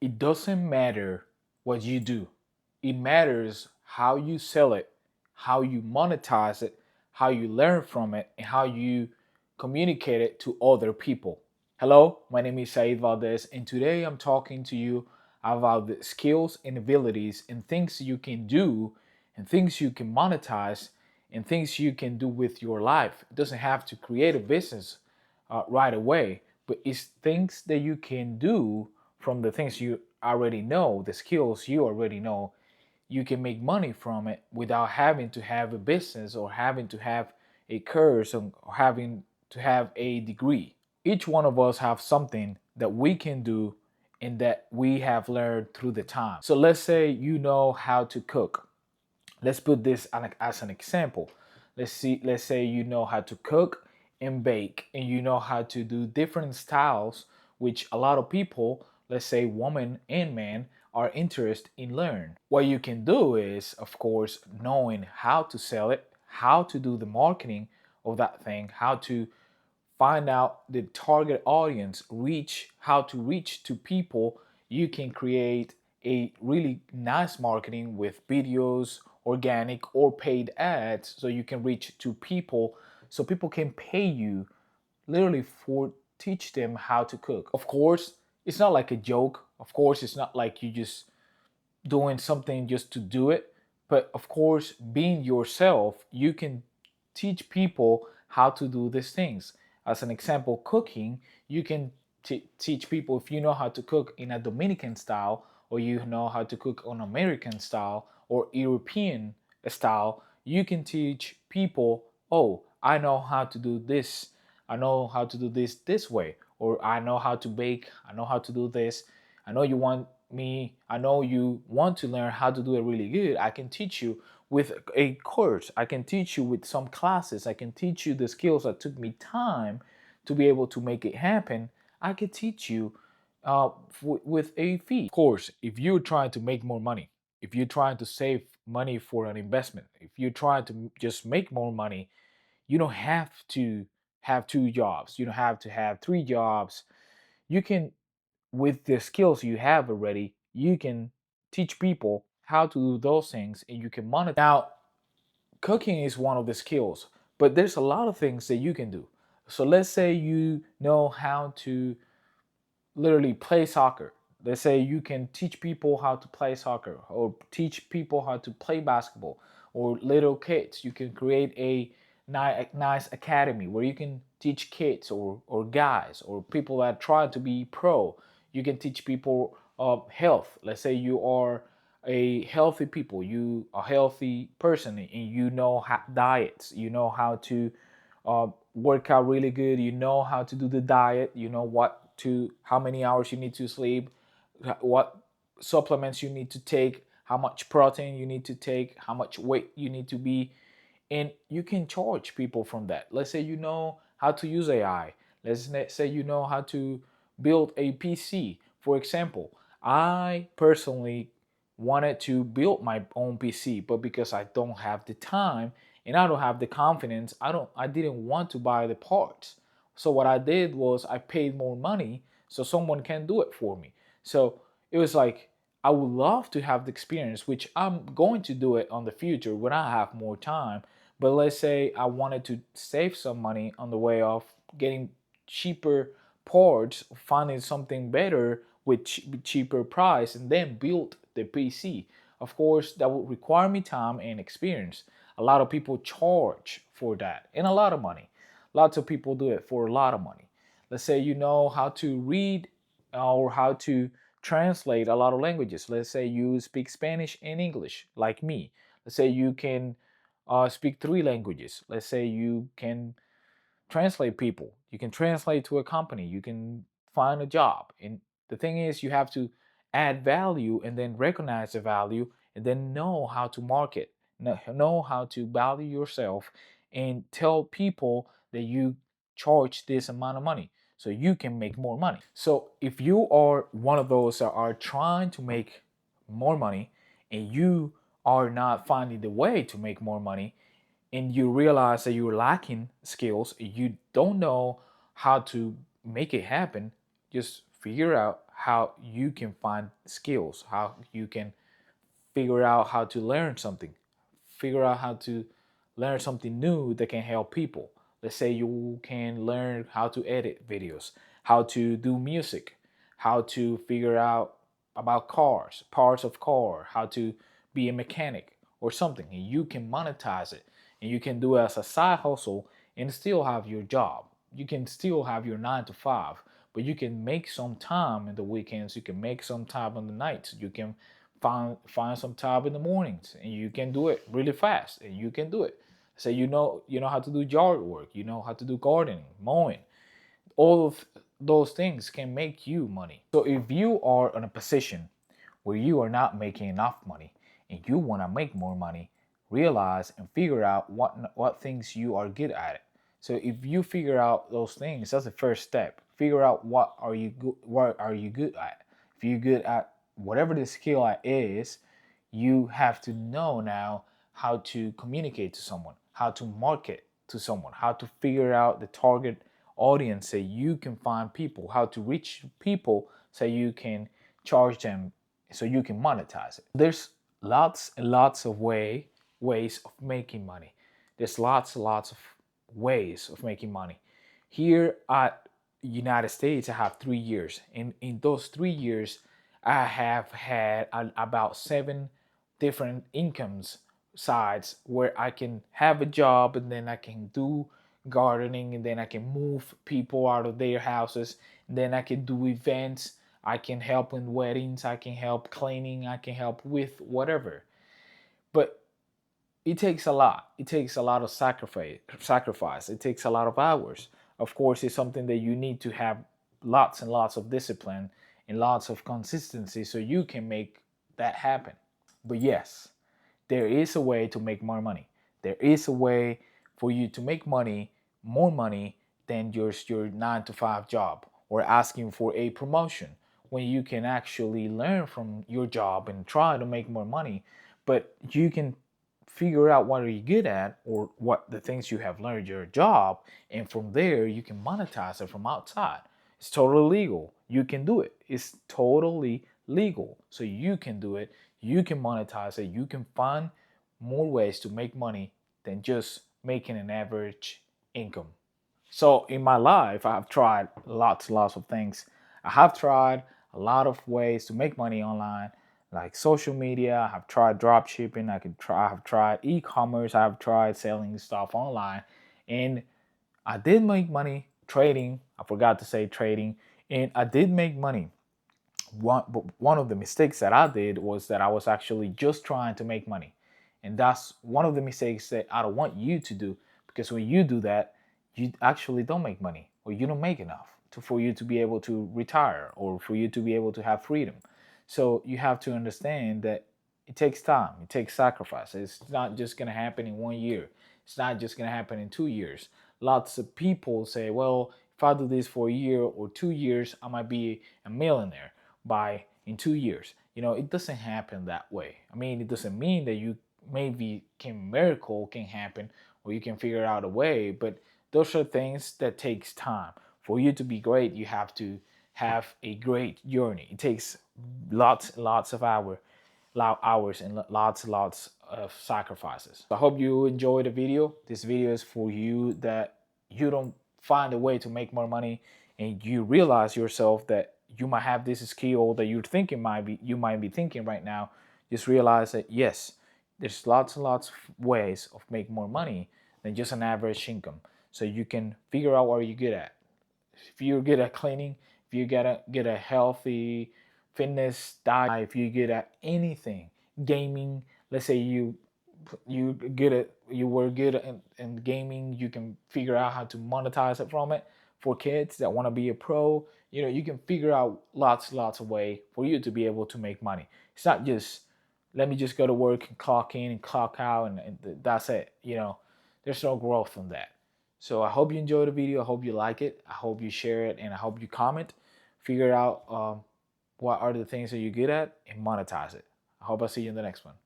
It doesn't matter what you do. It matters how you sell it, how you monetize it, how you learn from it, and how you communicate it to other people. Hello, my name is Said Valdez, and today I'm talking to you about the skills and abilities and things you can do and things you can monetize and things you can do with your life. It doesn't have to create a business right away, but it's things that you can do from the things you already know, the skills you already know. You can make money from it without having to have a business or having to have a course or having to have a degree. Each one of us have something that we can do and that we have learned through the time. So let's say you know how to cook. Let's put this as an example. Let's say you know how to cook and bake and you know how to do different styles which a lot of people, let's say women and men, are interested in learn. What you can do is, of course, knowing how to sell it, how to do the marketing of that thing, how to find out the target audience, reach how to reach to people. You can create a really nice marketing with videos, organic or paid ads, so you can reach to people, so people can pay you literally for teach them how to cook. Of course, it's not like a joke. Of course, it's not like you just doing something just to do it. But of course, being yourself, you can teach people how to do these things. As an example, cooking, you can teach people if you know how to cook in a Dominican style, or you know how to cook on American style or European style, you can teach people, oh, I know how to do this. I know how to do this way, or I know how to bake. I know how to do this. I know you want me, I know you want to learn how to do it really good. I can teach you with a course. I can teach you with some classes. I can teach you the skills that took me time to be able to make it happen. I can teach you with a fee. Of course, if you're trying to make more money, if you're trying to save money for an investment, if you're trying to just make more money, you don't have to have two jobs. You don't have to have three jobs. You can, with the skills you have already, you can teach people how to do those things and you can monitor. Now, cooking is one of the skills, but there's a lot of things that you can do. So let's say you know how to literally play soccer. Let's say you can teach people how to play soccer or teach people how to play basketball, or little kids. You can create a nice academy where you can teach kids or guys or people that try to be pro. You can teach people health. Let's say you are a healthy people, you a healthy person, and you know diets. You know how to work out really good. You know how to do the diet. You know how many hours you need to sleep, what supplements you need to take, how much protein you need to take, how much weight you need to be, and you can charge people from that. Let's say you know how to use AI. Let's say you know how to build a PC. For example, I personally wanted to build my own PC, but because I don't have the time and I don't have the confidence, I didn't want to buy the parts. So what I did was I paid more money so someone can do it for me. So it was like I would love to have the experience, which I'm going to do it on the future when I have more time. But let's say I wanted to save some money on the way of getting cheaper parts, finding something better with cheaper price, and then build the PC. Of course, that would require me time and experience. A lot of people charge for that and a lot of money. Lots of people do it for a lot of money. Let's say you know how to read or how to translate a lot of languages. Let's say you speak Spanish and English, like me. Let's say you can speak three languages. Let's say you can translate people. You can translate to a company. You can find a job. And the thing is, you have to add value and then recognize the value and then know how to market, know how to value yourself and tell people that you charge this amount of money so you can make more money. So if you are one of those that are trying to make more money and you are not finding the way to make more money, and you realize that you're lacking skills, you don't know how to make it happen, just figure out how you can find skills, how you can figure out how to learn something, figure out how to learn something new that can help people. Let's say you can learn how to edit videos, how to do music, how to figure out about cars, parts of car, how to be a mechanic or something, and you can monetize it, and you can do it as a side hustle and still have your job. You can still have your 9 to 5, but you can make some time in the weekends. You can make some time on the nights. You can find some time in the mornings, and you can do it really fast, and you can do it. Say you know how to do yard work, you know how to do gardening, mowing. All of those things can make you money. So if you are in a position where you are not making enough money and you want to make more money, realize and figure out what things you are good at it. So if you figure out those things, that's the first step. Figure out what are you good at. If you're good at whatever the skill is, you have to know now how to communicate to someone, how to market to someone, how to figure out the target audience so you can find people, how to reach people so you can charge them, so you can monetize it. There's lots and lots of ways of making money. There's lots and lots of ways of making money. Here at United States, I have 3 years. In those 3 years, I have had about 7 different incomes sides where I can have a job and then I can do gardening and then I can move people out of their houses and then I can do events. I can help in weddings, I can help cleaning, I can help with whatever. But it takes a lot. It takes a lot of sacrifice. It takes a lot of hours. Of course, it's something that you need to have lots and lots of discipline and lots of consistency so you can make that happen. But yes, there is a way to make more money. There is a way for you to make money, more money than your 9 to 5 job or asking for a promotion when you can actually learn from your job and try to make more money. But you can figure out what are you good at or what the things you have learned your job, and from there you can monetize it from outside. It's totally legal. You can do it. It's totally legal. So you can do it. You can monetize it. You can find more ways to make money than just making an average income. So in my life, I've tried lots of things. I have tried a lot of ways to make money online, like social media. I have tried drop shipping. I have tried e-commerce. I have tried selling stuff online, and I did make money trading. I forgot to say trading, and I did make money. One of the mistakes that I did was that I was actually just trying to make money. And that's one of the mistakes that I don't want you to do, because when you do that, you actually don't make money or you don't make enough for you to be able to retire or for you to be able to have freedom. So you have to understand that it takes time, it takes sacrifice. It's not just going to happen in 1 year, it's not just going to happen in 2 years. Lots of people say, well, if I do this for a year or 2 years, I might be a millionaire by in 2 years. It doesn't happen that way. I mean, it doesn't mean that you maybe miracle can happen or you can figure out a way, but those are things that takes time. For you to be great, you have to have a great journey. It takes lots of hours and lots of sacrifices. I hope you enjoyed the video. This video is for you that you don't find a way to make more money and you realize yourself that you might have this skill that you might be thinking right now. Just realize that yes, there's lots and lots of ways of making more money than just an average income. So you can figure out what you're good at. If you're good at cleaning, if you get a healthy fitness diet, if you're good at anything, gaming, let's say you were good in gaming, you can figure out how to monetize it from it. For kids that want to be a pro, you can figure out lots of way for you to be able to make money. It's not just let me just go to work and clock in and clock out and that's it. There's no growth from that. So I hope you enjoy the video. I hope you like it. I hope you share it, and I hope you comment. Figure out what are the things that you're good at and monetize it. I hope I see you in the next one.